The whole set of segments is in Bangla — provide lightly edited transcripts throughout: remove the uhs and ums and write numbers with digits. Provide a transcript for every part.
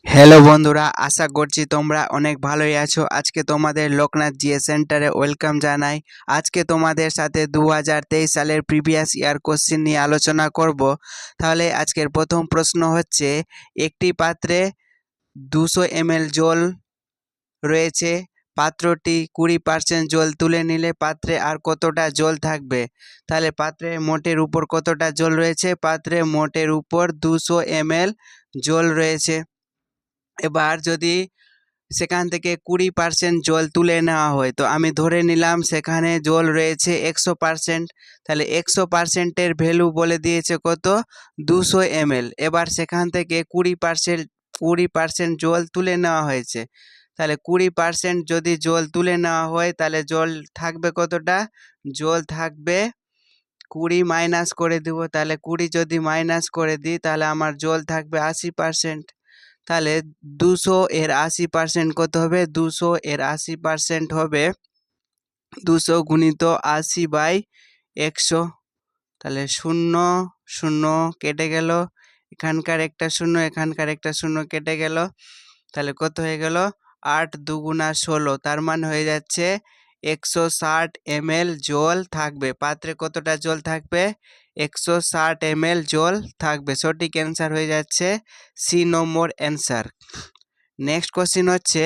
হ্যালো বন্ধুরা, আশা করছি তোমরা অনেক ভালোই আছো। আজকে তোমাদের লোকনাথ জিএ সেন্টারে ওয়েলকাম জানাই। আজকে তোমাদের সাথে 2023 সালের প্রিভিয়াস ইয়ার কোশ্চেন নিয়ে আলোচনা করব। তাহলে আজকের প্রথম প্রশ্ন হচ্ছে, একটি পাত্রে 200 ml জল রয়েছে। পাত্রটি 20% জল তুলে নিলে পাত্রে আর কতটা জল থাকবে? তাহলে পাত্রে মোটের উপর কতটা জল রয়েছে? পাত্রে মোটের উপর 200 ml জল রয়েছে। এবার যদি সেখান থেকে 20% জল তুলে নেওয়া হয়, তো আমি ধরে নিলাম সেখানে জল রয়েছে 100%। তাহলে 100%-এর ভ্যালু বলে দিয়েছে কত? 200 ml। এবার সেখান থেকে 20% জল তুলে নেওয়া হয়েছে। তাহলে 20% যদি জল তুলে নেওয়া হয়, তাহলে জল থাকবে কতটা? জল থাকবে 20 মাইনাস করে দিব। তাহলে 20 যদি মাইনাস করে দিই, তাহলে আমার জল থাকবে 80%। তাহলে 200 এর 80% কত হবে? 200 এর 80% হবে 200 গুণিত 80/100। তাহলে 0 0 কেটে গেল, এখানকার একটা 0, এখানকার একটা 0 কেটে গেল। তাহলে কত হয়ে গেল? 8 দুগুণা 16, তার মানে হয়ে যাচ্ছে 160 ml জল থাকবে। পাত্রে কতটা জল থাকবে? 160 ml জল থাকবে। সঠিক অ্যান্সার হয়ে যাচ্ছে সি নম্বর অ্যান্সার। নেক্সট কোশ্চিন হচ্ছে,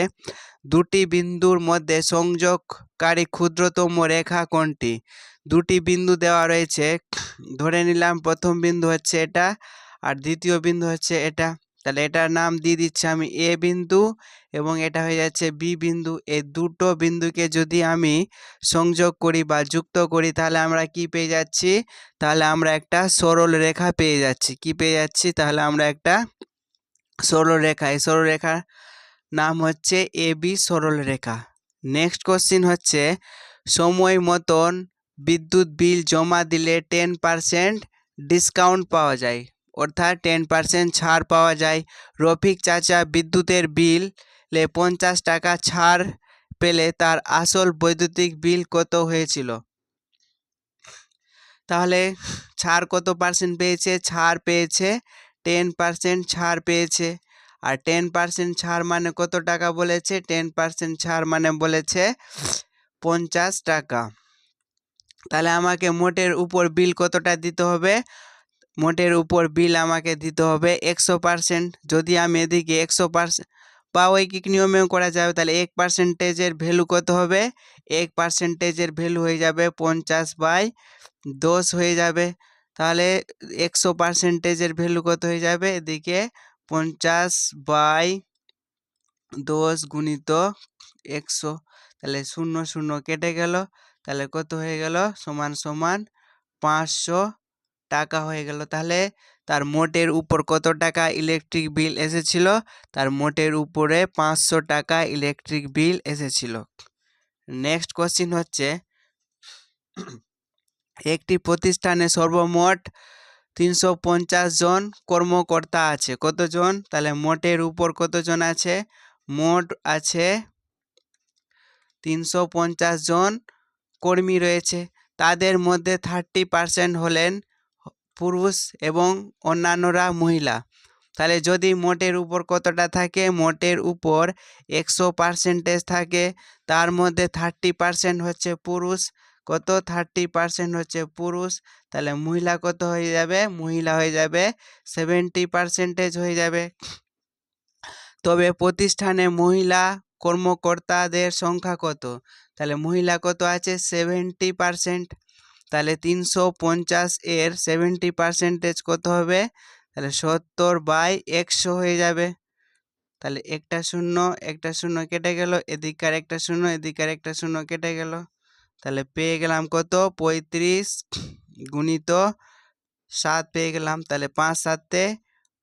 দুটি বিন্দুর মধ্যে সংযোগকারী ক্ষুদ্রতম রেখা কোনটি? দুটি বিন্দু দেওয়া রয়েছে, ধরে নিলাম প্রথম বিন্দু হচ্ছে এটা আর দ্বিতীয় বিন্দু হচ্ছে এটা। তাহলে এটার নাম দিয়ে দিচ্ছি আমি এ বিন্দু এবং এটা হয়ে যাচ্ছে বি বিন্দু। এই দুটো বিন্দুকে যদি আমি সংযোগ করি বা যুক্ত করি, তাহলে আমরা কি পেয়ে যাচ্ছি? তাহলে আমরা একটা সরল রেখা পেয়ে যাচ্ছি। কি পেয়ে যাচ্ছি? তাহলে আমরা একটা সরল রেখা। এই সরল রেখার নাম হচ্ছে এ বি সরল রেখা। নেক্সট কোশ্চিন হচ্ছে, সময় মতন বিদ্যুৎ বিল জমা দিলে 10% ডিসকাউন্ট পাওয়া যায়, অর্থাৎ 10% ছাড় পাওয়া যায়। রফিক চাচা বিদ্যুতের বিলে 50 টাকা ছাড় পেলে তার আসল বৈদ্যুতিক বিল কত হয়েছিল? তাহলে ছাড় কত পার্সেন্ট পেয়েছে? ছাড় পেয়েছে 10% ছাড় পেয়েছে। আর 10% ছাড় মানে কত টাকা বলেছে? 10% ছাড় মানে বলেছে 50 টাকা। তাহলে আমাকে মোটের উপর বিল কতটা দিতে হবে? মোটের উপর বিল আমাকে দিতে হবে 100%। যদি আমি এদিকে 100% বা ঐকিক নিয়মেও করা যাবে, তাহলে 1%-এর ভ্যালু কত হবে? 1%-এর ভ্যালু হয়ে যাবে 50/10 হয়ে যাবে। তাহলে 100%-এর ভ্যালু কত হয়ে যাবে? এদিকে 50/10 গুণিত 100। তাহলে 0 0 কেটে গেল। তাহলে কত হয়ে গেল? সমান সমান 500 টাকা হয়ে গেল। তাহলে তার মোটের উপর কত টাকা ইলেকট্রিক বিল এসেছিল? তার মোটের উপরে 500 টাকা ইলেকট্রিক বিল এসেছিল। নেক্সট কোশ্চিন হচ্ছে, একটি প্রতিষ্ঠানে সর্বমোট 350 জন কর্মকর্তা আছে। কতজন? তাহলে মোটের উপর কতজন আছে? মোট আছে 350 জন কর্মী রয়েছে। তাদের মধ্যে 30% হলেন পুরুষ এবং অন্যান্যরা মহিলা। তাহলে যদি মোটের উপর কতটা থাকে? মোটের উপর 100% থাকে, তার মধ্যে 30% হচ্ছে পুরুষ। কত? 30% হচ্ছে পুরুষ। তাহলে মহিলা কত হয়ে যাবে? মহিলা হয়ে যাবে 70% হয়ে যাবে। তবে প্রতিষ্ঠানে মহিলা কর্মকর্তাদের সংখ্যা কত? তাহলে মহিলা কত আছে? 70%। তাহলে 350 এর 70% কত হবে? তাহলে 70/100 হয়ে যাবে। তাহলে একটা শূন্য একটা শূন্য কেটে গেল, এদিকার একটা শূন্য এদিকার একটা শূন্য কেটে গেল। তাহলে পেয়ে গেলাম কত? 35 গুণিত 7 পেয়ে গেলাম। তাহলে 5 7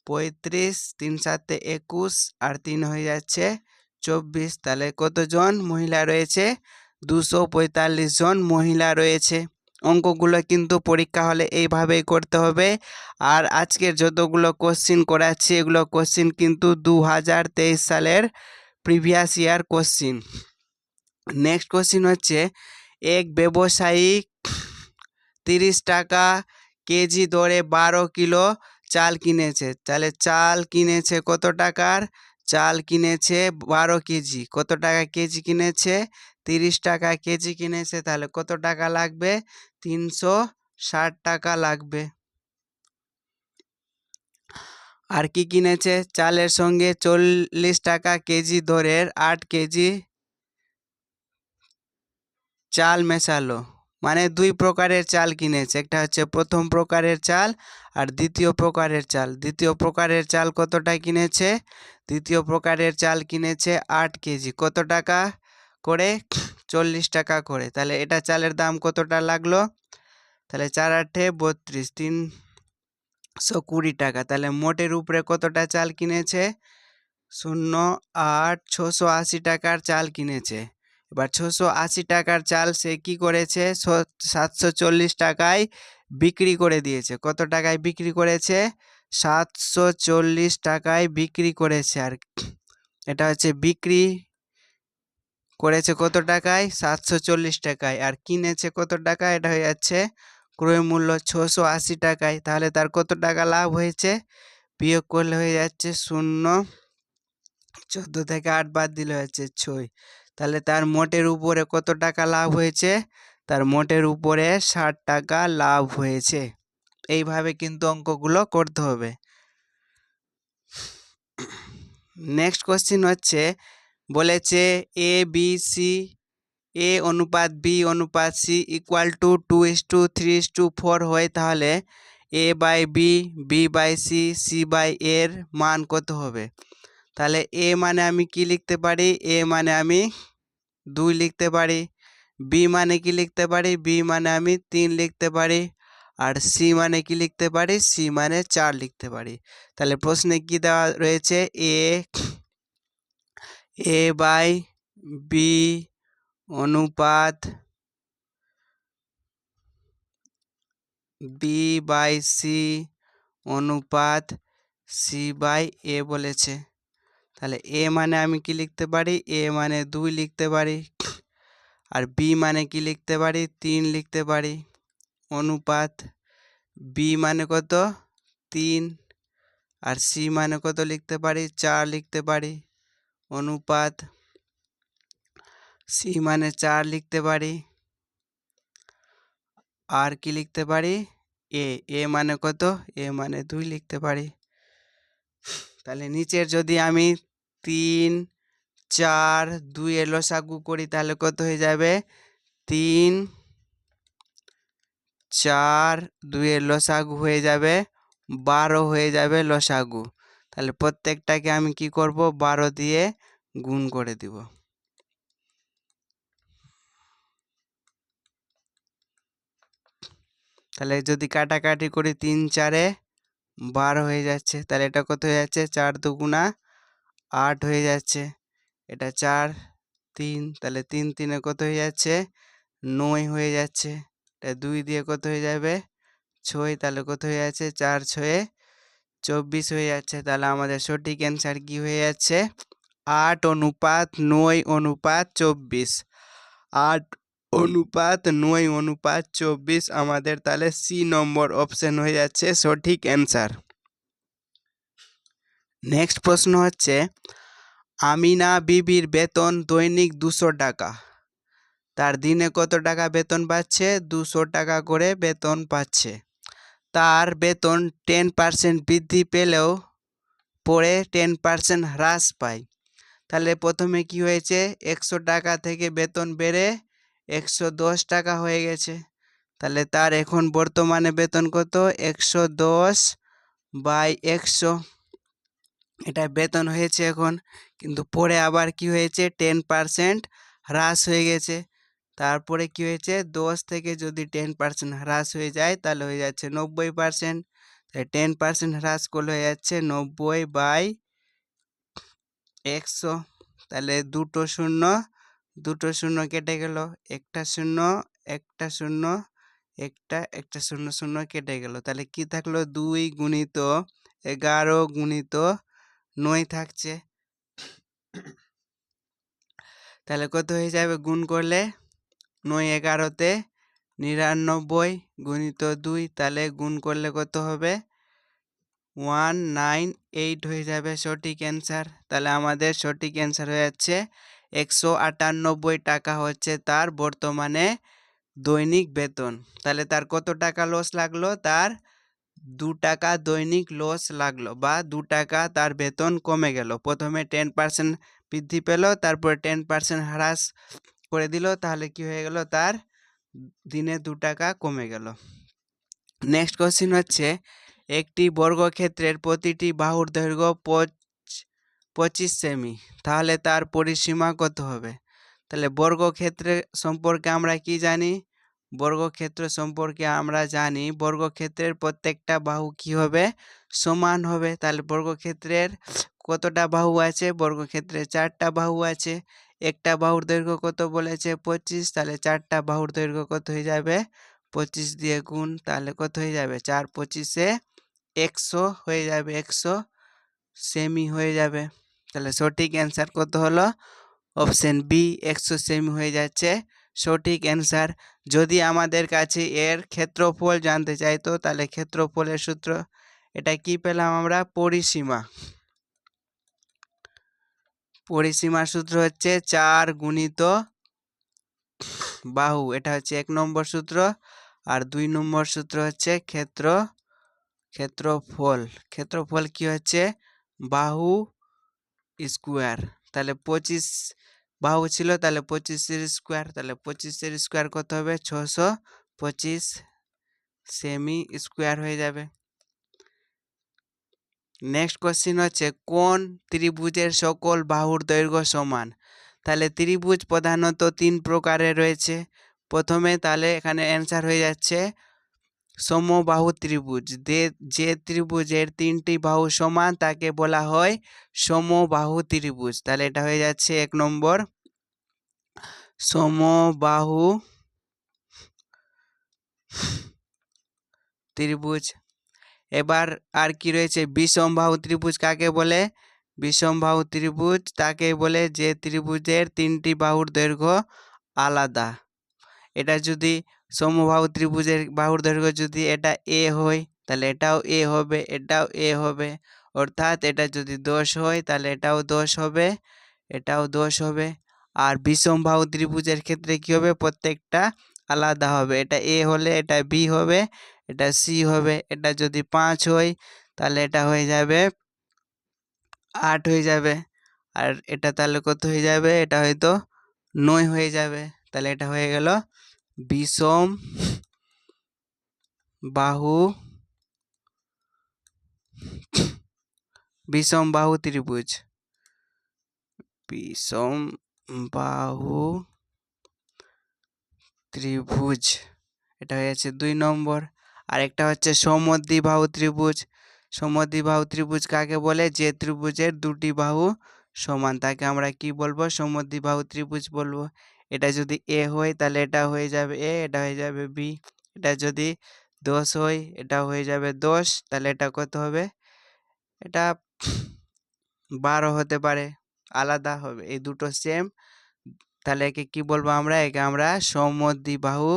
35, 3 7 21 আর 3 হয়ে যাচ্ছে 24। তাহলে কতজন মহিলা রয়েছে? 245 জন মহিলা রয়েছে। অঙ্কগুলো কিন্তু পরীক্ষা হলে এইভাবেই করতে হবে। আর আজকের যতগুলো কোশ্চিন করাচ্ছি, এগুলো কোশ্চিন কিন্তু 2023 সালের previous year question. Next question হচ্ছে, এক ব্যবসায়ী 30 টাকা কেজি দরে 12 কিলো চাল কিনেছে। তাহলে চাল কিনেছে কত টাকার? চাল কিনেছে 12 কেজি, কত টাকা কেজি কিনেছে? 30 টাকা কেজি কিনেছে, তাহলে কত টাকা লাগবে? 360 টাকা লাগবে। আর কি কিনেছে? চালের সঙ্গে 40 টাকা কেজি দরের 8 কেজি চাল মেশালো, মানে দুই প্রকারের চাল কিনেছে, একটা হচ্ছে প্রথম প্রকারের চাল আর দ্বিতীয় প্রকারের চাল। দ্বিতীয় প্রকারের চাল কতটা কিনেছে? দ্বিতীয় প্রকারের চাল কিনেছে 8 কেজি, কত টাকা করে? 40 টাকা করে। তাহলে এটা চালের দাম কতটা লাগলো? তাহলে 4 8 32, 320 টাকা। তাহলে মোটের উপরে কতটা চাল কিনেছে? 08 680 টাকার চাল কিনেছে। এবার 680 টাকার চাল সে কি করেছে? 740 টাকায় বিক্রি করে দিয়েছে। কত টাকায় বিক্রি করেছে? 740 টাকায় বিক্রি করেছে। আর এটা হচ্ছে বিক্রি করেছে কত টাকায়? 740 টাকায়। আর কিনেছে কত টাকা? এটা হয়ে যাচ্ছে ক্রয় মূল্য 680 টাকায়। তাহলে তার কত টাকা লাভ হয়েছে? বিয়োগ করলে হয়ে যাচ্ছে 0, 14 থেকে 8 বাদ দিলে হচ্ছে 6। তাহলে তার মোটের উপরে কত টাকা লাভ হয়েছে? তার মোটের উপরে 60 টাকা লাভ হয়েছে। এইভাবে কিন্তু অঙ্কগুলো করতে হবে। নেক্সট কোশ্চিন হচ্ছে, বলেছে এ বি সি, এ অনুপাত বি অনুপাত সি ইকুয়াল টু 2:3:4 হয়, তাহলে A by B, B by C, C by এর মান কত হবে? তাহলে এ মানে আমি কি লিখতে পারি? এ মানে আমি 2 লিখতে পারি। বি মানে কি লিখতে পারি? বি মানে আমি 3 লিখতে পারি। আর সি মানে কি লিখতে পারি? সি মানে 4 লিখতে পারি। তাহলে প্রশ্নে কি দেওয়া রয়েছে? এ বাই বি অনুপাত বি বাই সি অনুপাত সি বাই এ বলেছে। তাহলে এ মানে আমি কি লিখতে পারি? এ মানে 2 লিখতে পারি। আর বি মানে কি লিখতে পারি? 3 লিখতে পারি। অনুপাত বি মানে কত? 3। আর সি মানে কত লিখতে পারি? 4 লিখতে পারি। অনুপাত সি মানে 4 লিখতে পারি। আর কি লিখতে পারি? এ, এ মানে কত? এ মানে 2 লিখতে পারি। তাহলে নিচের যদি আমি 3 4 2 এর লসাগু করি তাহলে কত হয়ে যাবে? 3 4 2 এর লসাগু হয়ে যাবে 12 হয়ে যাবে লসাগু। তাহলে প্রত্যেকটাকে আমি কি করব? 12 দিয়ে গুণ করে দিব। তাহলে যদি কাটাকাটি করি 3 4 12 হয়ে যাচ্ছে। তাহলে এটা কত হয়ে যাচ্ছে? 4 2 8 হয়ে যাচ্ছে। এটা 4 3, তাহলে 3 3 কত হয়ে যাচ্ছে? 9 হয়ে যাচ্ছে। এটা 2 দিয়ে কত হয়ে যাবে? 6। তাহলে কত হয়ে যাচ্ছে? 4 6 24 হয়ে যাচ্ছে। তাহলে আমাদের সঠিক অ্যান্সার কি হয়ে যাচ্ছে? 8 অনুপাত 9 অনুপাত 24। 8 অনুপাত 9 অনুপাত 24 আমাদের তাহলে সি নম্বর অপশন হয়ে যাচ্ছে সঠিক অ্যান্সার। নেক্সট প্রশ্ন হচ্ছে, আমিনা বিবির বেতন দৈনিক 200 টাকা। তার দিনে কত টাকা বেতন পাচ্ছে? 200 টাকা করে বেতন পাচ্ছে। তার বেতন 10% বৃদ্ধি পেলেও পরে 10% হ্রাস পায়। তাহলে প্রথমে কি হয়েছে? 100 টাকা থেকে বেতন বেড়ে 110 টাকা হয়ে গেছে। তাহলে তার এখন বর্তমানে বেতন কত? 110 বাই 100, এটা বেতন হয়েছে এখন। কিন্তু পরে আবার কি হয়েছে? 10% হ্রাস হয়ে গেছে। তারপরে কি হয়েছে? 10 থেকে যদি 10% হ্রাস হয়ে যায় তাহলে হয়ে যাচ্ছে 90%। তাই 10% হ্রাস করলে হয়ে যাচ্ছে 90 বাই 100। তাহলে দুটো শূন্য কেটে গেল, একটা শূন্য একটা শূন্য একটা শূন্য শূন্য কেটে গেল। তাহলে কি থাকলো? 2 গুণিত 11 গুণিত 9 থাকছে। তাহলে কত হয়ে যাবে গুণ করলে? 9 11 99 গুণিত 2, তাহলে গুণ করলে কত হবে? 198 হয়ে যাবে সঠিক অ্যান্সার। তাহলে আমাদের সঠিক অ্যান্সার হয়ে যাচ্ছে 198 টাকা হচ্ছে তার বর্তমানে দৈনিক বেতন। তাহলে তার কত টাকা লস লাগলো? তার 2 টাকা দৈনিক লস লাগলো, বা 2 টাকা তার বেতন কমে গেল। প্রথমে 10% বৃদ্ধি পেল, তারপরে 10% হ্রাস করে দিল, তাহলে কি হয়ে গেল? তার দিনে 2 টাকা কমে গেল। নেক্সট কোশ্চিন হচ্ছে, একটি বর্গক্ষেত্রের প্রতিটি বাহুর দৈর্ঘ্য 25 সেমি, তাহলে তার পরিসীমা কত হবে? তাহলে বর্গক্ষেত্রের সম্পর্কে আমরা কি জানি? বর্গক্ষেত্র সম্পর্কে আমরা জানি বর্গক্ষেত্রের প্রত্যেকটা বাহু কি হবে? সমান হবে। তাহলে বর্গক্ষেত্রের কতটা বাহু আছে? বর্গক্ষেত্রে 4টা বাহু আছে। একটা বাহুর দৈর্ঘ্য কত বলেছে? 25, তাহলে 4টা বাহুর দৈর্ঘ্য কত হয়ে যাবে? 25 দিয়ে গুণ, তাহলে কত হয়ে যাবে? 4 25-এ 100 হয়ে যাবে, 100 সেমি হয়ে যাবে। তাহলে সঠিক অ্যান্সার কত হলো? অপশন বি, 100 সেমি হয়ে যাচ্ছে সঠিক অ্যান্সার। যদি আমাদের কাছে এর ক্ষেত্রফল জানতে চাইতো, তাহলে ক্ষেত্রফলের সূত্র এটা কি পেলাম আমরা? পরিসীমা। পরিসীমার সূত্র হচ্ছে 4 গুণিত বাহু, এটা হচ্ছে 1 নম্বর সূত্র। আর 2 নম্বর সূত্র হচ্ছে ক্ষেত্রফল। ক্ষেত্রফল কি হচ্ছে? বাহু স্কোয়ার। তাহলে 25 বাহু ছিল, তাহলে 25-এর স্কোয়ার, তাহলে 25-এর স্কোয়ার কত হবে? 625 সেমি স্কোয়ার হয়ে যাবে। নেক্সট কোশ্চিন হচ্ছে, কোন ত্রিভুজের সকল বাহুর দৈর্ঘ্য সমান? তাহলে ত্রিভুজ প্রধানত 3 প্রকারের রয়েছে। প্রথমে তাহলে এখানে অ্যান্সার হয়ে যাচ্ছে সমবাহু ত্রিভুজ। যে ত্রিভুজের 3টি বাহু সমান তাকে বলা হয় সমবাহু ত্রিভুজ। তাহলে এটা হয়ে যাচ্ছে 1 নম্বর সমবাহু ত্রিভুজ। এবার আর কি রয়েছে? বিষমবাহু ত্রিভুজ কাকে বলে? বিষমবাহু ত্রিভুজ তাকে বলে যে ত্রিভুজের 3টি বাহুর দৈর্ঘ্য আলাদা। এটা যদি সমবাহু ত্রিভুজের বাহুর দৈর্ঘ্য যদি এটা এ হয়, তাহলে এটাও এ হবে, এটাও এ হবে। অর্থাৎ এটা যদি 10 হয়, তাহলে এটাও 10 হবে, এটাও 10 হবে। আর বিষমবাহু ত্রিভুজের ক্ষেত্রে কি হবে? প্রত্যেকটা আলাদা হবে। এটা এ হলে এটা বি হবে, এটা সি হবে। এটা যদি 5 হয়, তাহলে এটা হয়ে যাবে 8 হয়ে যাবে। আর এটা তাহলে কত হয়ে যাবে? এটা হয়তো 9 হয়ে যাবে। তাহলে এটা হয়ে গেল বিষম বাহু ত্রিভুজ। বিষম বাহু ত্রিভুজ, এটা হয়ে যাচ্ছে 2 নম্বর। আরেকটা হচ্ছে সমদ্বিবাহু ত্রিভুজ। সমদ্বিবাহু ত্রিভুজ কাকে বলে? যে ত্রিভুজের 2টি বাহু সমান তাকে আমরা কি বলবো? সমদ্বিবাহু ত্রিভুজ বলবো। এটা যদি এ হয়, তাহলে এটা হয়ে যাবে এ, এটা হয়ে যাবে বি। এটা যদি 10 হয়, এটা হয়ে যাবে 10, তাহলে এটা কত হবে? এটা 12 হতে পারে, আলাদা হবে। এই দুটো সেম, তাহলে একে কি বলবো আমরা? একে আমরা সমদ্বিবাহু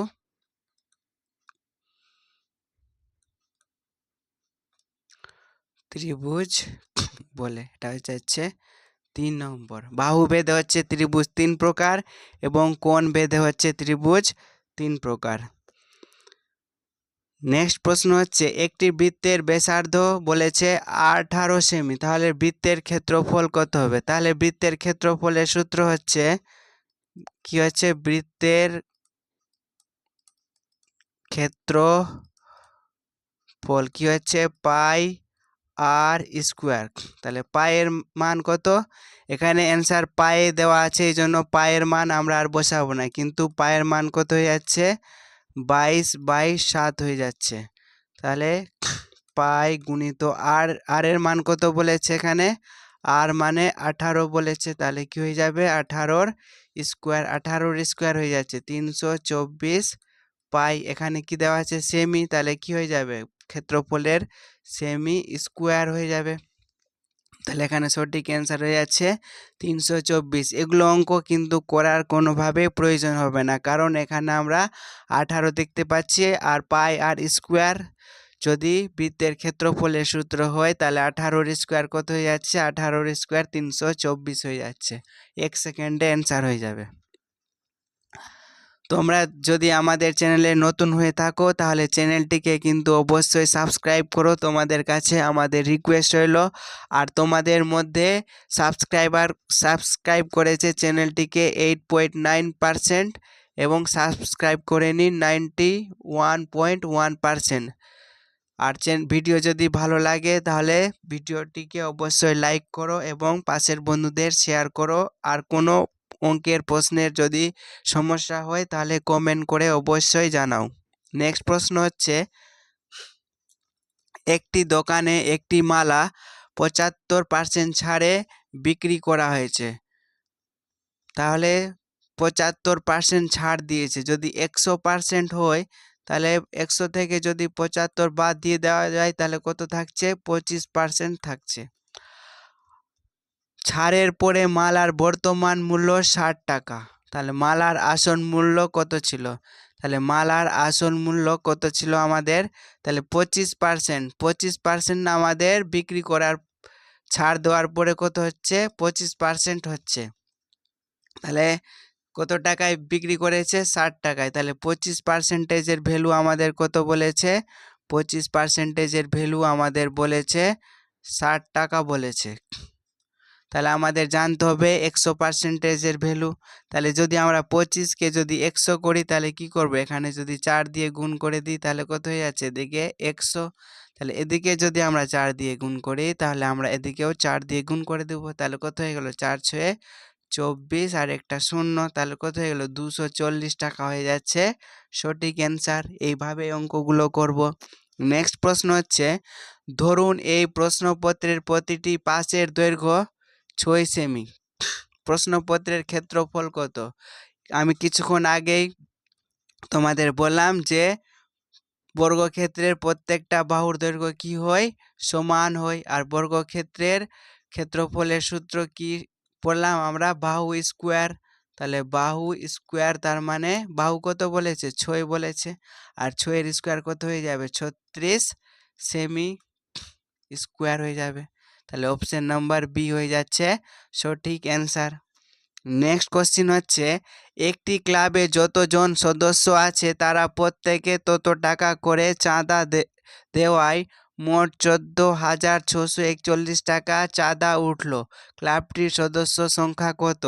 ত্রিভুজ বলে। এটা হচ্ছে 3 নম্বর। বাহু ভেদে হচ্ছে ত্রিভুজ 3 প্রকার এবং কোণ ভেদে হচ্ছে ত্রিভুজ 3 প্রকার। নেক্সট প্রশ্ন হচ্ছে, একটি বৃত্তের ব্যাসার্ধ বলেছে 18 সেমি, তাহলে বৃত্তের ক্ষেত্রফল কত হবে? তাহলে বৃত্তের ক্ষেত্রফলের সূত্র হচ্ছে কি হচ্ছে? বৃত্তের ক্ষেত্রফল কি হচ্ছে? পাই আর স্কোয়ার। তাহলে পায়ের মান কত? এখানে অ্যান্সার পায়ে দেওয়া আছে, এই জন্য পায়ের মান আমরা আর বসাবো না, কিন্তু পায়ের মান কত হয়ে যাচ্ছে? 22/7 হয়ে যাচ্ছে। তাহলে পাই গুণিত আর, আর এর মান কত বলেছে এখানে? আর মানে 18 বলেছে, তাহলে কি হয়ে যাবে? 18-র স্কোয়ার, 18-র স্কোয়ার হয়ে যাচ্ছে 324 পাই। এখানে কি দেওয়া আছে? সেমি, তাহলে কি হয়ে যাবে? ক্ষেত্রফলের সেমি স্কোয়ার হয়ে যাবে। তাহলে এখানে সঠিক অ্যান্সার হয়ে যাচ্ছে 324। এগুলো অঙ্ক কিন্তু করার কোনোভাবে প্রয়োজন হবে না, কারণ এখানে আমরা 18 দেখতে পাচ্ছি, আর পাই আর স্কোয়ার যদি বৃত্তের ক্ষেত্রফলের সূত্র হয় তাহলে 18 স্কোয়ার কত হয়ে যাচ্ছে, 18 স্কোয়ার 324 হয়ে যাচ্ছে। 1 সেকেন্ডে অ্যান্সার হয়ে যাবে। তোমরা যদি আমাদের চ্যানেলে নতুন হয়ে থাকো তাহলে চ্যানেলটিকে কিন্তু অবশ্যই সাবস্ক্রাইব করো, তোমাদের কাছে আমাদের রিকোয়েস্ট রইল। আর তোমাদের মধ্যে সাবস্ক্রাইব করেছে চ্যানেলটিকে 8.9% এবং সাবস্ক্রাইব করেনি 91.1%। আর ভিডিও যদি ভালো লাগে তাহলে ভিডিওটিকে অবশ্যই লাইক করো এবং পাশের বন্ধুদের শেয়ার করো। আর কোনো অঙ্কের প্রশ্নের যদি সমস্যা হয় তাহলে কমেন্ট করে অবশ্যই জানাও। নেক্সট প্রশ্ন হচ্ছে, একটি দোকানে একটি মালা 75% ছাড়ে বিক্রি করা হয়েছে, তাহলে 75% ছাড় দিয়েছে। যদি 100% হয় তাহলে 100 থেকে যদি 75 বাদ দিয়ে দেওয়া যায় তাহলে কত থাকছে, 25% থাকছে। ছাড়ের পরে মালার বর্তমান মূল্য 60 টাকা, তাহলে মালার আসল মূল্য কত ছিল, তাহলে মালার আসল মূল্য কত ছিল আমাদের, তাহলে 25% আমাদের বিক্রি করার ছাড় দেওয়ার পরে কত হচ্ছে, 25% হচ্ছে। তাহলে কত টাকায় বিক্রি করেছে, 60 টাকায়। তাহলে 25%-এর ভ্যালু আমাদের কত বলেছে, 25%-এর ভ্যালু আমাদের বলেছে 60 টাকা বলেছে। তাহলে আমাদের জানতে হবে 100%-এর ভ্যালু। তাহলে যদি আমরা 25কে যদি 100 করি তাহলে কি করব, এখানে যদি 4 দিয়ে গুণ করে দিই তাহলে কত হয়ে যাচ্ছে, এদিকে 100। তাহলে এদিকে যদি আমরা 4 দিয়ে গুণ করি তাহলে আমরা এদিকেও 4 দিয়ে গুণ করে দেব। তাহলে কত হয়ে গেল, 4 × 6 = 24 আর একটা শূন্য, তাহলে কত হয়ে গেল, 240 টাকা হয়ে যাচ্ছে সঠিক অ্যান্সার। এইভাবে অঙ্কগুলো করব। নেক্সট প্রশ্ন হচ্ছে, ধরুন এই প্রশ্নপত্রের প্রতিটি পাশের দৈর্ঘ্য 6 সেমি। প্রশ্নপত্রের ক্ষেত্রফল কত? আমি কিছুক্ষণ আগেই তোমাদের বললাম যে বর্গক্ষেত্রের প্রত্যেকটা বাহুর দৈর্ঘ্য কি হয়, সমান হয়। আর বর্গক্ষেত্রের ক্ষেত্রফলের সূত্র কি পড়লাম আমরা, বাহু স্কোয়ার। তাহলে বাহু স্কোয়ার, তার মানে বাহু কত বলেছে, 6 বলেছে। আর 6-এর স্কোয়ার কত হয়ে যাবে, 36 সেমি স্কোয়ার হয়ে যাবে। তাহলে অপশন নাম্বার বি হয়ে যাচ্ছে সঠিক অ্যান্সার। নেক্সট কোশ্চিন হচ্ছে, একটি ক্লাবে যতজন সদস্য আছে তারা প্রত্যেকে তত টাকা করে চাঁদা দেওয়ায় মোট 14,641 টাকা চাঁদা উঠল। ক্লাবটির সদস্য সংখ্যা কত?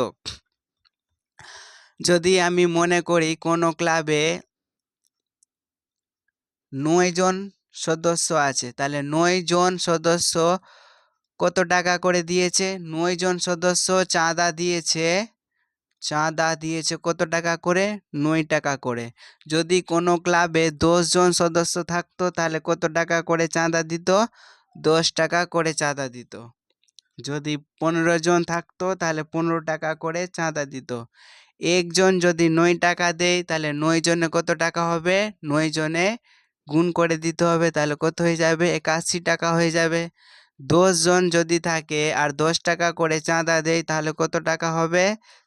যদি আমি মনে করি কোনো ক্লাবে 9 জন সদস্য আছে, তাহলে 9 জন সদস্য কত টাকা করে দিয়েছে, 9 জন সদস্য চাঁদা দিয়েছে কত টাকা করে, 9 টাকা করে। যদি কোনো ক্লাবে 10 জন সদস্য থাকতো তাহলে কত টাকা করে চাঁদা দিত, 10 টাকা করে চাঁদা দিত। যদি 15 জন থাকতো তাহলে 15 টাকা করে চাঁদা দিত। একজন যদি 9 টাকা দেয় তাহলে 9 জনে কত টাকা হবে, 9 জনে গুণ করে দিতে হবে, তাহলে কত হয়ে যাবে, 81 টাকা হয়ে যাবে। 10 জন যদি থাকে আর 10 টাকা করে চাঁদা দেয় তাহলে কত টাকা হবে,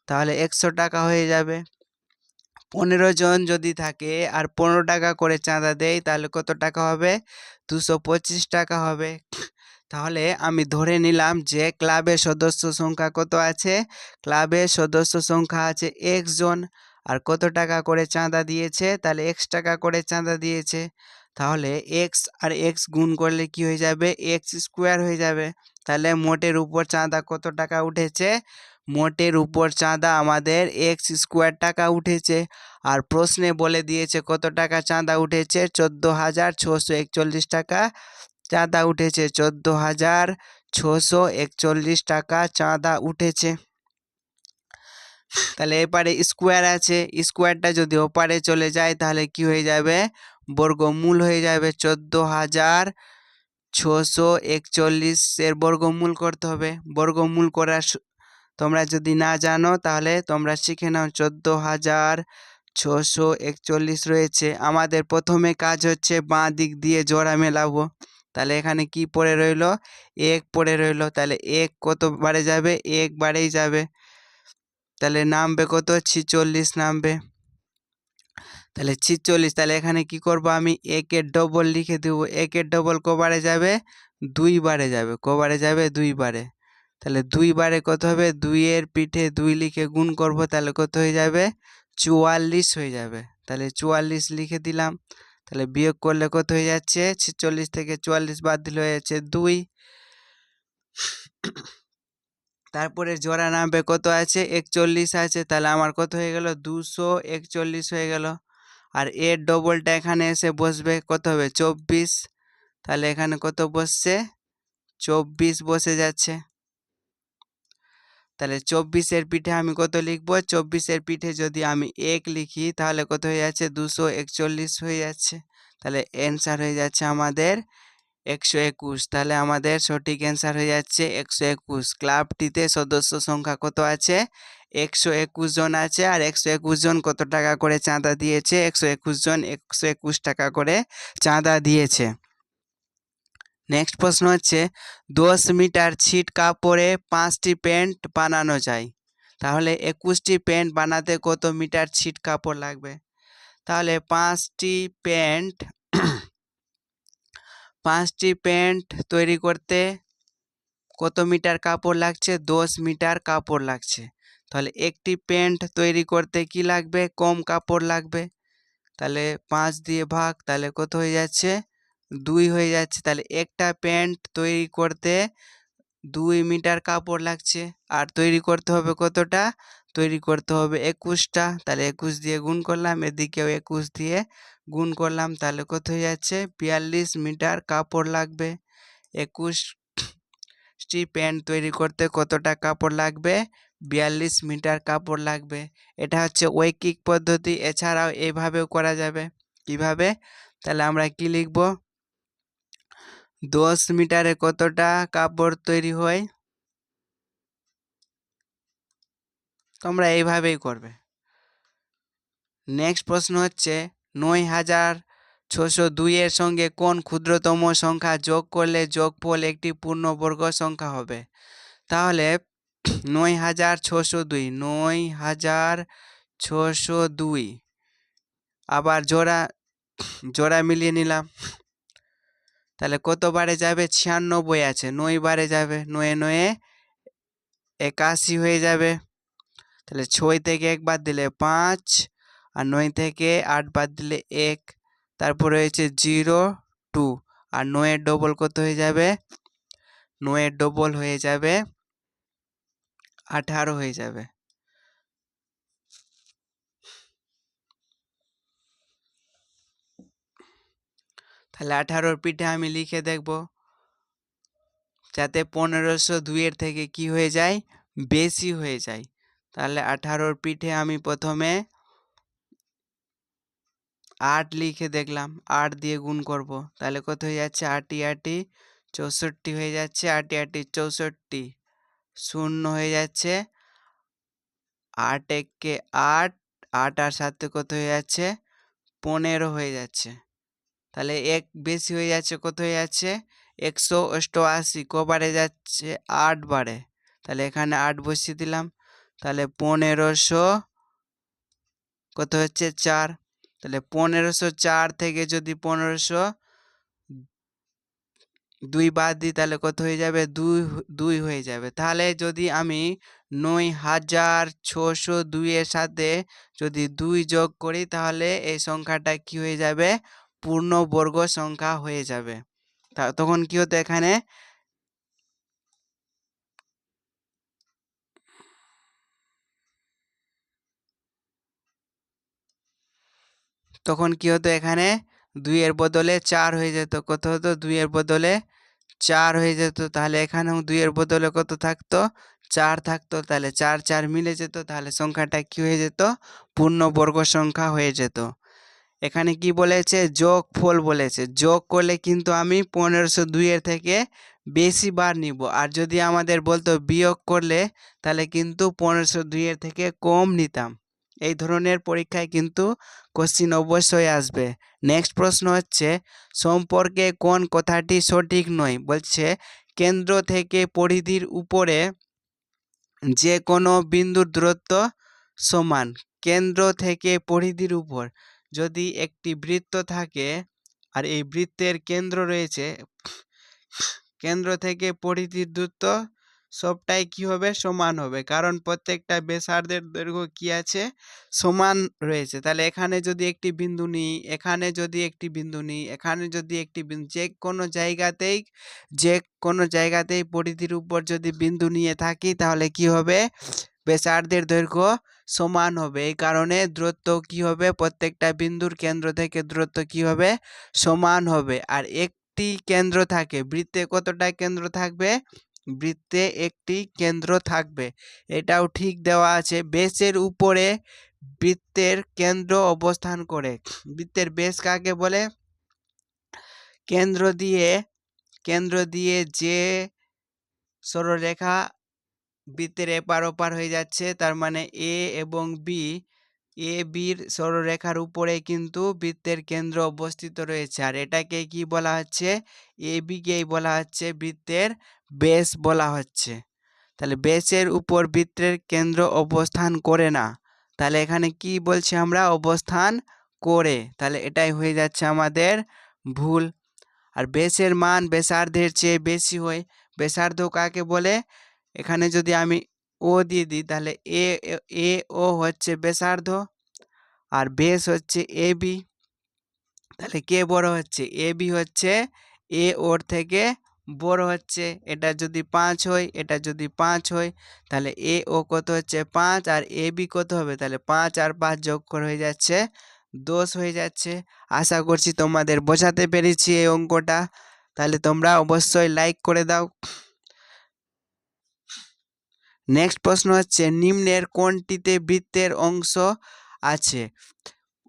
তাহলে 100 টাকা হয়ে যাবে। 15 জন যদি থাকে আর 15 টাকা করে চাঁদা দেয় তাহলে কত টাকা হবে, 225 টাকা হবে। তাহলে আমি ধরে নিলাম যে ক্লাবের সদস্য সংখ্যা কত আছে, ক্লাবের সদস্য সংখ্যা আছে x জন। আর কত টাকা করে চাঁদা দিয়েছে, তাহলে x টাকা করে চাঁদা দিয়েছে। তাহলে x আর x গুণ করলে কি হয়ে যাবে, x স্কোয়ার হয়ে যাবে। তাহলে মোটের উপর চাঁদা কত টাকা উঠেছে, মোটের উপর চাঁদা আমাদের x স্কোয়ার টাকা উঠেছে। আর প্রশ্নে বলে দিয়েছে কত টাকা চাঁদা উঠেছে, 14,641 টাকা চাঁদা উঠেছে, 14,641 টাকা চাঁদা উঠেছে। তাহলে এপারে স্কোয়ার আছে, স্কোয়ারটা যদি ওপারে চলে যায় তাহলে কি হয়ে যাবে, বর্গমূল হয়ে যাবে। 14,641-এর বর্গমূল করতে হবে। বর্গমূল করার তোমরা যদি না জানো তাহলে তোমরা শিখে নাও। 14,641 রয়েছে। আমাদের প্রথমে কাজ হচ্ছে বাঁ দিক দিয়ে জোড়া মেলাবো। তাহলে এখানে কি পড়ে রইল, 1 পড়ে রইল। তাহলে 1 কত বারে যাবে, 1 বারেই যাবে। তাহলে নামবে কত, 46 নামবে। তাহলে 46, তাহলে এখানে কি করব আমি একের ডবল লিখে দেব। একের ডবল কবারে যাবে? 2 বারে যাবে। কবারে যাবে? 2 বারে। তাহলে 2 বারে কত হবে? 2 এর পিঠে 2 লিখে গুণ করব, তাহলে কত হয়ে যাবে? 44 হয়ে যাবে। তাহলে 44 লিখে দিলাম। তাহলে বিয়োগ করলে কত হয়ে যাচ্ছে? 46 থেকে 44 বাদ দিলে হয়ে যাচ্ছে 2। তারপরে জোড়া নামবে কত আছে? 41 আছে। তাহলে আমার কত হয়ে গেল? 241 হয়ে গেল। আর এর ডবলটা এখানে এসে বসবে, কত হবে? 24। তাহলে এখানে কত বসছে? 24 বসে যাচ্ছে। তাহলে 24-এর পিঠে আমি কত লিখব? 24-এর পিঠে যদি আমি 1 লিখি তাহলে কত হয়ে যাচ্ছে? 241 হয়ে যাচ্ছে। তাহলে অ্যান্সার হয়ে যাচ্ছে আমাদের 121। তাহলে আমাদের সঠিক অ্যান্সার হয়ে যাচ্ছে 121। ক্লাবটিতে সদস্য সংখ্যা কত আছে? 121 জন আছে। আর 121 জন কত টাকা করে চাঁদা দিয়েছে? 121 জন 121 টাকা করে চাঁদা দিয়েছে। নেক্সট প্রশ্ন হচ্ছে 10 মিটার ছিট কাপড়ে 5টি প্যান্ট বানানো যায়। তাহলে 21টি প্যান্ট বানাতে কত মিটার ছিট কাপড় লাগবে? তাহলে 5টি প্যান্ট তৈরি করতে কত মিটার কাপড় লাগছে? 10 মিটার কাপড় লাগছে। তাহলে একটি প্যান্ট তৈরি করতে কি লাগবে? কম কাপড় লাগবে। তাহলে 5 দিয়ে ভাগ, তাহলে কত হয়ে যাচ্ছে? 2 হয়ে যাচ্ছে। তাহলে একটা প্যান্ট তৈরি করতে 2 মিটার কাপড় লাগছে। আর তৈরি করতে হবে কতটা? তৈরি করতে হবে 21টা। তাহলে 21 দিয়ে গুণ করলাম, এদিকেও 21 দিয়ে গুণ করলাম, তাহলে কত হয়ে যাচ্ছে? 42 মিটার কাপড় লাগবে। 21টি প্যান্ট তৈরি করতে কতটা কাপড় লাগবে? 42 মিটার কাপড় লাগবে। এটা হচ্ছে ঐকিক পদ্ধতি। এছাড়াও এইভাবেও করা যাবে। কিভাবে? তাহলে আমরা কি লিখব? 10 মিটারে কতটা কাপড় তৈরি হয়? তোমরা এইভাবেই করবে। নেক্সট প্রশ্ন হচ্ছে 9602 এর সঙ্গে কোন ক্ষুদ্রতম সংখ্যা যোগ করলে যোগফল একটি পূর্ণবর্গ সংখ্যা হবে? তাহলে 9602, 9602 আবার জোড়া মিলিয়ে নিলাম। তাহলে কত বারে যাবে? 96 আছে, 9 বারে যাবে। 9 9 81 হয়ে যাবে। তাহলে 6 থেকে 1 বাদ দিলে 5, আর 9 থেকে 8 বাদ দিলে 1। তারপরে হয়েছে 0 2, আর 9 এর ডবল কত হয়ে যাবে? 9 এর ডবল হয়ে যাবে 18 হয়ে যাবে। তাহলে 18-র পিঠে আমি লিখে দেখব যাতে 1502 এর থেকে কি হয়ে যায়? বেশি হয়ে যায়। তাহলে 18-র পিঠে আমি প্রথমে 8 লিখে দেখলাম, 8 দিয়ে গুণ করব, তাহলে কত হয়ে যাচ্ছে? 8 8 64 হয়ে যাচ্ছে। 8 8 64 শূন্য হয়ে যাচ্ছে। 8 1 8, 8 আর 7 কত হয়ে যাচ্ছে? 15 হয়ে যাচ্ছে। তাহলে 1 বেশি হয়ে যাচ্ছে, কত হয়ে যাচ্ছে? 188। কবারে যাচ্ছে? 8 বারে। তাহলে এখানে 8 বসিয়ে দিলাম। তাহলে 1500 কত হচ্ছে? 4। তাহলে 1504 থেকে যদি 1502 বাদ দিই তাহলে কত হয়ে যাবে? 2 হয়ে যাবে। তাহলে যদি আমি 9602 এর সাথে যদি 2 যোগ করি তাহলে এই সংখ্যাটা কি হয়ে যাবে? পূর্ণবর্গ সংখ্যা হয়ে যাবে। তখন কি হতো এখানে? তখন কি হতো এখানে? 2 এর বদলে 4 হয়ে যেত। কত হতো? 2 এর বদলে 4 হয়ে যেত। তাহলে এখানেও 2 এর বদলে কত থাকতো? 4 থাকতো। তাহলে 4 4 মিলে যেত। তাহলে সংখ্যাটা কি হয়ে যেত? পূর্ণবর্গ সংখ্যা হয়ে যেত। এখানে কি বলেছে? যোগফল বলেছে। যোগ করলে কিন্তু আমি 1502 এর থেকে বেশি বার নিব। আর যদি আমাদের বলতো বিয়োগ করলে তাহলে কিন্তু 1502 এর থেকে কম নিতাম। এই ধরনের পরীক্ষায় কিন্তু কোশ্চিন অবশ্যই আসবে। নেক্সট প্রশ্ন হচ্ছে সম্পর্কে কোন কথাটি সঠিক নয়? বলছে কেন্দ্র থেকে পরিধির উপরে যে কোনো বিন্দুর দূরত্ব সমান। কেন্দ্র থেকে পরিধির উপর যদি একটি বৃত্ত থাকে আর এই বৃত্তের কেন্দ্র রয়েছে, কেন্দ্র থেকে পরিধির দূরত্ব সবটাই কি হবে, সমান হবে, কারণ প্রত্যেকটা ব্যাসার্ধের দৈর্ঘ্য কি আছে, সমান রয়েছে। তাহলে এখানে যদি একটি বিন্দু নিই, এখানে যদি একটি বিন্দু নিই, এখানে যদি একটি বিন্দু, যে কোনো জায়গাতেই পরিধির উপর যদি বিন্দু নিয়ে থাকি তাহলে কি হবে, ব্যাসার্ধের দৈর্ঘ্য সমান হবে। এই কারণে দূরত্ব কি হবে, প্রত্যেকটা বিন্দুর কেন্দ্র থেকে দূরত্ব কি হবে, সমান হবে। আর একটি কেন্দ্র থাকে, বৃত্তে কতটা কেন্দ্র থাকবে, বৃত্তে একটি কেন্দ্র থাকবে, এটাও ঠিক দেওয়া আছে। বেসের উপরে বৃত্তের কেন্দ্র অবস্থান করে। বৃত্তের বেস কাকে বলে, কেন্দ্র দিয়ে যে সরলরেখা বৃত্তের এপার ওপার হয়ে যাচ্ছে, তার মানে এ এবং বির সরলরেখার উপরে কিন্তু বৃত্তের কেন্দ্র অবস্থিত রয়েছে। আর এটাকে কি বলা হচ্ছে, এ বিকেই বলা হচ্ছে বৃত্তের বেস বলা হচ্ছে। তাহলে বেসের উপর বৃত্তের কেন্দ্র অবস্থান করে না, তাহলে এখানে কি বলছি আমরা, অবস্থান করে, তাহলে এটাই হয়ে যাচ্ছে আমাদের ভুল। আর বেসের মান ব্যাসার্ধের চেয়ে বেশি হয়, ব্যাসার্ধ কাকে বলে, এখানে যদি আমি ও দিয়ে দিই তাহলে এ ও হচ্ছে ব্যাসার্ধ আর বেস হচ্ছে এ বি। তাহলে কে বড় হচ্ছে, এ বি হচ্ছে এ ওর থেকে বড় হচ্ছে। এটা যদি 5 হয়, এটা যদি 5 হয়, তাহলে এ ও কত হচ্ছে 5, আর এ বি কত হবে, তাহলে 5 আর 5 যোগ করে হয়ে যাচ্ছে 10 হয়ে যাচ্ছে। আশা করছি তোমাদের বোঝাতে পেরেছি এই অঙ্কটা। তাহলে তোমরা অবশ্যই লাইক করে দাও। নেক্সট প্রশ্ন হচ্ছে, নিম্নের কোনটিতে বৃত্তের অংশ আছে।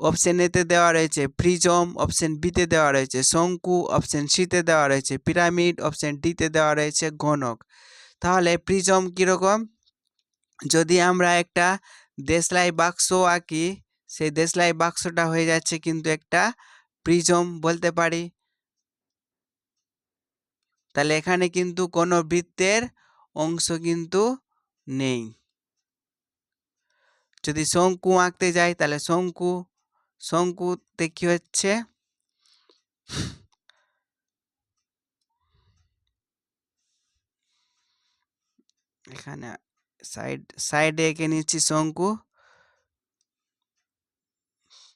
অপশন এতে দেওয়া রয়েছে প্রিজম, অপশন বিতে দেওয়া রয়েছে শঙ্কু, অপশন সিতে দেওয়া রয়েছে পিরামিড, অপশন ডিতে দেওয়া রয়েছে ঘনক। তাহলে প্রিজম কীরকম, যদি আমরা একটা দেশলাই বাক্স আঁকি, সেই দেশলাই বাক্সটা হয়ে যাচ্ছে কিন্তু একটা প্রিজম বলতে পারি। তাহলে এখানে কিন্তু কোনো বৃত্তের অংশ কিন্তু নেই। যদি শঙ্কু আঁকতে যাই তাহলে শঙ্কুতে কি হচ্ছে, এখানে সাইডে এঁকে নিচ্ছি শঙ্কু।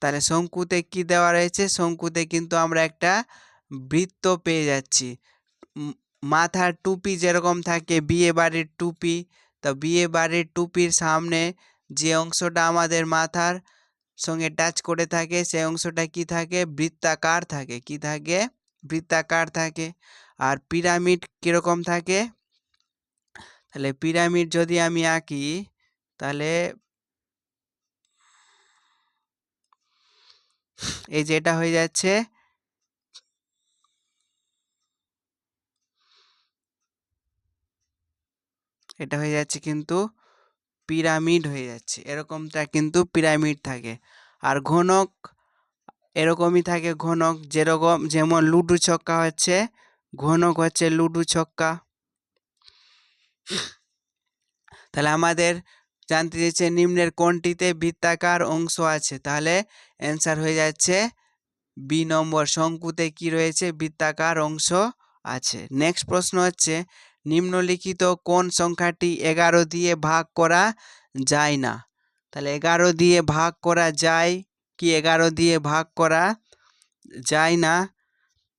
তাহলে শঙ্কুতে কি দেওয়া রয়েছে, শঙ্কুতে কিন্তু আমরা একটা বৃত্ত পেয়ে যাচ্ছি। মাথার টুপি যেরকম থাকে বিয়ে বাড়ির টুপি, তো বিয়ে বাড়ির টুপির সামনে যে অংশটা আমাদের মাথার সঙ্গে টাচ করে থাকে সেই অংশটা কি থাকে, বৃত্তাকার থাকে, কি থাকে, বৃত্তাকার থাকে। আর পিরামিড কীরকম থাকে, তাহলে পিরামিড যদি আমি আঁকি তাহলে এই যে এটা হয়ে যাচ্ছে, এটা হয়ে যাচ্ছে কিন্তু পিরামিড হয়ে যাচ্ছে, এরকমটা কিন্তু পিরামিড থাকে। আর ঘনক এরকমই থাকে, ঘনক যেমন লুডো ছক্কা হচ্ছে, ঘনক হচ্ছে লুডো ছক্কা। তাহলে আমাদের জানতে চেয়েছে নিম্নের কোনটিতে বৃত্তাকার অংশ আছে, তাহলে অ্যান্সার হয়ে যাচ্ছে বি নম্বর, শঙ্কুতে কি রয়েছে, বৃত্তাকার অংশ আছে। নেক্সট প্রশ্ন হচ্ছে, নিম্নলিখিত কোন সংখ্যাটি 11 দিয়ে ভাগ করা যায় না। তাহলে 11 দিয়ে ভাগ করা যায় কি, 11 দিয়ে ভাগ করা যায় না,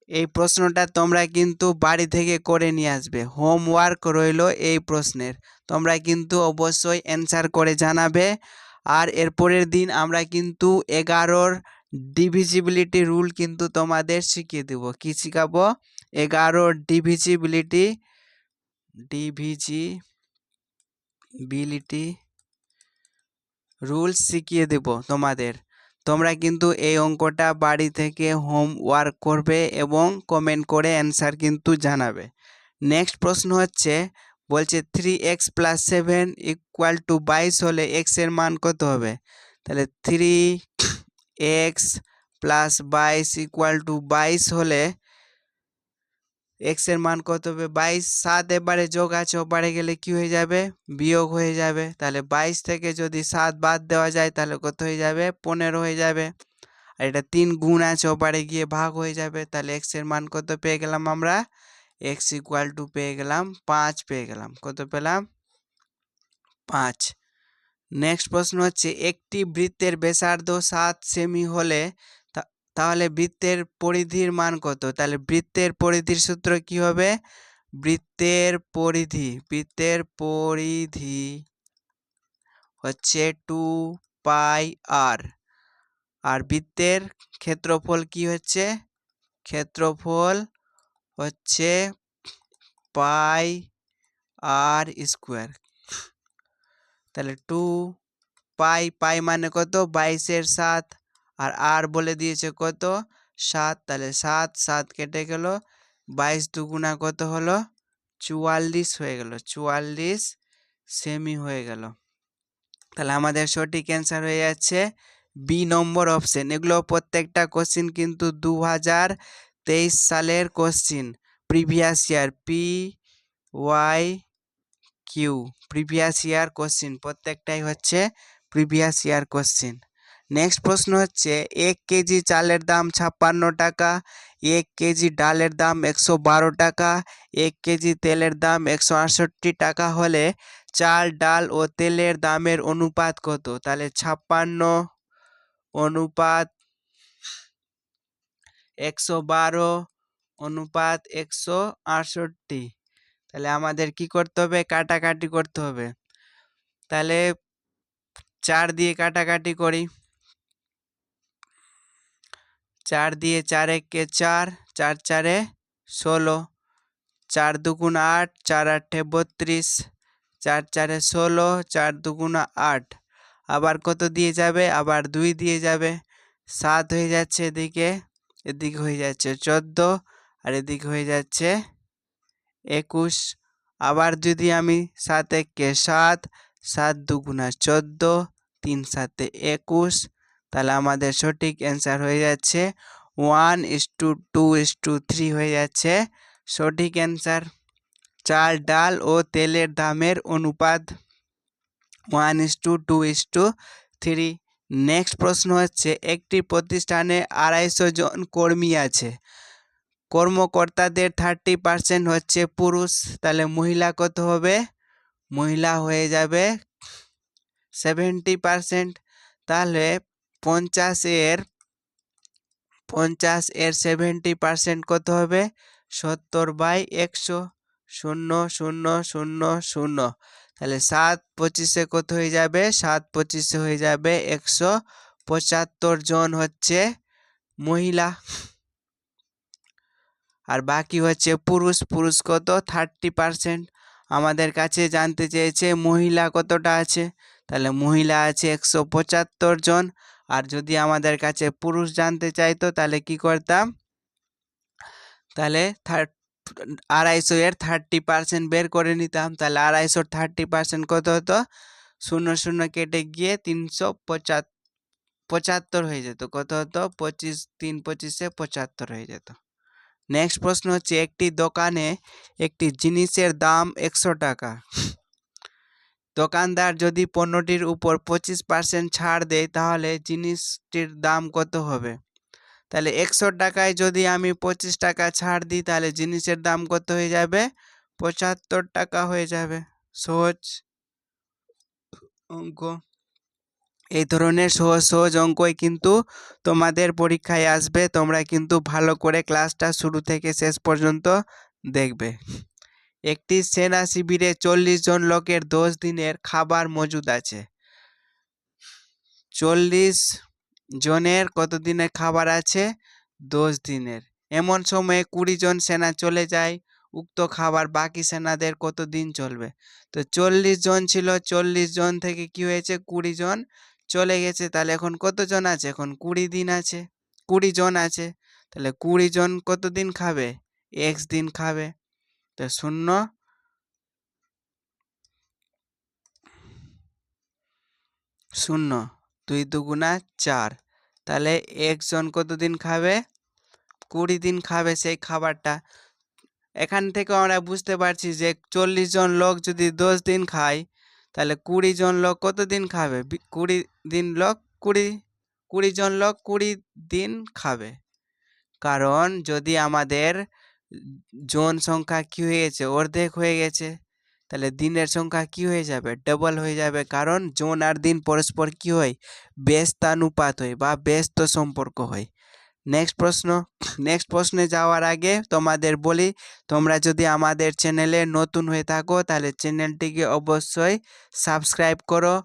এই প্রশ্নটা তোমরা কিন্তু বাড়ি থেকে করে নিয়ে আসবে, হোমওয়ার্ক রইল এই প্রশ্নের, তোমরা কিন্তু অবশ্যই অ্যান্সার করে জানাবে। আর এরপরের দিন আমরা কিন্তু 11-র ডিভিজিবিলিটি রুল কিন্তু তোমাদের শিখিয়ে দেব। কি শিখাবো, 11-র ডিভিজিবিলিটি রুলস শিখিয়ে দেব তোমাদের। তোমরা কিন্তু এই অঙ্কটা বাড়ি থেকে হোমওয়ার্ক করবে এবং কমেন্ট করে অ্যান্সার কিন্তু জানাবে। নেক্সট প্রশ্ন হচ্ছে, বলছে 3x + 7 = 22 হলে x এর মান কত হবে। তাহলে 3x + 22 = 22 হলে x এর মান কত হবে, 22, 7 এবারে যোগ আছে, ওপারে গেলে কি হয়ে যাবে, বিয়োগ হয়ে যাবে। তাহলে 22 থেকে যদি 7 বাদ দেওয়া যায় তাহলে কত হয়ে যাবে, 15 হয়ে যাবে। আর এটা 3 গুণ আছে, ওপারে গিয়ে ভাগ হয়ে যাবে। তাহলে এক্স এর মান কত পেয়ে গেলাম আমরা? এক্স ইকুয়াল টু পেয়ে গেলাম 5 পেয়ে গেলাম। কত পেলাম? 5। নেক্সট প্রশ্ন হচ্ছে একটি বৃত্তের ব্যাসার্ধ 7 সেমি হলে তাহলে বৃত্তের পরিধির মান কত? তাহলে বৃত্তের পরিধির সূত্র কি হবে? বৃত্তের পরিধি হচ্ছে 2 পাই আর। আর বৃত্তের ক্ষেত্রফল কি হচ্ছে? ক্ষেত্রফল হচ্ছে পাই আর স্কোয়ার। তাহলে 2 পাই মানে কত? 22/7। আর বলে দিয়েছে কত? 7। তাহলে 7 কেটে গেল, 22 দুগুণা কত হলো? 44 হয়ে গেল, 44 সেমি হয়ে গেল। তাহলে আমাদের সঠিক অ্যান্সার হয়ে যাচ্ছে বি নম্বর অপশন। এগুলো প্রত্যেকটা কোশ্চিন কিন্তু 2023 সালের question, previous year, PYQ, previous year question, প্রত্যেকটাই হচ্ছে প্রিভিয়াস ইয়ার কোশ্চিন। নেক্সট প্রশ্ন হচ্ছে 1 কেজি চালের দাম 56 টাকা, 1 কেজি ডালের দাম 112 টাকা, 1 কেজি তেলের দাম 168 টাকা হলে চাল, ডাল ও তেলের দামের অনুপাত কত? তাহলে 56 অনুপাত 112 অনুপাত 168। তাহলে আমাদের কি করতে হবে? কাটাকাটি করতে হবে। তাহলে 4 দিয়ে কাটাকাটি করি। 4 দিয়ে 4 একে 4, 4 4-এ 16, 4 দুগুণ 8, 4 8-এ 32, 4 4-এ 16, 4 দুগুণ 8। আবার কত দিয়ে যাবে? আবার 2 দিয়ে যাবে। 7 হয়ে যাচ্ছে এদিকে, এদিকে হয়ে যাচ্ছে 14, আর এদিকে হয়ে যাচ্ছে 21। আবার যদি আমি 7 একে 7, 7 দুগুণা 14, 3 7-এ 21। তাহলে আমাদের সঠিক অ্যান্সার হয়ে যাচ্ছে 1:2:3 হয়ে যাচ্ছে সঠিক অ্যান্সার। চাল, ডাল ও তেলের দামের অনুপাত 1:2:3। নেক্সট প্রশ্ন হচ্ছে একটি প্রতিষ্ঠানে 250 জন কর্মী আছে, কর্মকর্তাদের 30% হচ্ছে পুরুষ, তাহলে মহিলা কত হবে? মহিলা হয়ে যাবে 70%। তাহলে 50-এর 70% কত হবে? 70/100, 0 0 0 0। তাহলে 7 25-এ কত হয়ে যাবে? 7 25-এ হয়ে যাবে 175 জন হচ্ছে মহিলা, আর বাকি হচ্ছে পুরুষ। পুরুষ কত? 30%। আমাদের কাছে জানতে চেয়েছে মহিলা কতটা আছে, তাহলে মহিলা আছে 175 জন। আর যদি আমাদের কাছে পুরুষ জানতে চাইতো তাহলে কি করতাম? তাহলে 250-এর 30% বের করে নিতাম। তাহলে 250-র 30% কত হতো? 0 0 কেটে গিয়ে 375 হয়ে যেত। কত হতো? 25 3 25-এ 75 হয়ে যেত। নেক্সট প্রশ্ন হচ্ছে একটি দোকানে একটি জিনিসের দাম 100 টাকা, দোকানদার যদি পণ্যটির উপর 25% ছাড় দেয় তাহলে জিনিসটির দাম কত হবে? তাহলে 100 টাকায় যদি আমি 25 টাকা ছাড় দিই তাহলে জিনিসের দাম কত হয়ে যাবে? 75 টাকা হয়ে যাবে। সহজ অঙ্ক। এই ধরনের সহজ সহজ অঙ্কই কিন্তু তোমাদের পরীক্ষায় আসবে। তোমরা কিন্তু ভালো করে ক্লাসটা শুরু থেকে শেষ পর্যন্ত দেখবে। একটি সেনা শিবিরে 40 জন লোকের 10 দিনের খাবার মজুদ আছে। 40 জনের কত দিনের খাবার আছে? 10 দিনের। এমন সময়ে 20 জন সেনা চলে যায়, উক্ত খাবার বাকি সেনাদের কত দিন চলবে? তো 40 জন ছিল, 40 জন থেকে কি হয়েছে? 20 জন চলে গেছে। তাহলে এখন কত জন আছে? এখন 20 দিন আছে, 20 জন আছে। তাহলে 20 জন কত দিন খাবে? x দিন খাবে। তো 0 0 2 দুগুণা 4। তাহলে একজন কত দিন খাবে? 20 দিন খাবে সেই খাবারটা। এখান থেকে আমরা বুঝতে পারছি যে 40 জন লোক যদি 10 দিন খায় তাহলে 20 জন লোক কত দিন খাবে? 20 দিন লোক 20 20 জন লোক 20 দিন খাবে। কারণ যদি আমাদের জন সংখ্যা কি হয়ে গেছে, অর্ধেক হয়ে গেছে, তাহলে দিনের সংখ্যা কি হয়ে যাবে, ডবল হয়ে যাবে। কারণ জন আর দিন পরস্পর কি হয়, ব্যস্তানুপাত হয় বা ব্যস্ত সম্পর্ক হয়। নেক্সট প্রশ্নে যাওয়ার আগে তোমাদের বলি, তোমরা যদি আমাদের চ্যানেলে নতুন হয়ে থাকো তাহলে চ্যানেলটিকে অবশ্যই সাবস্ক্রাইব করো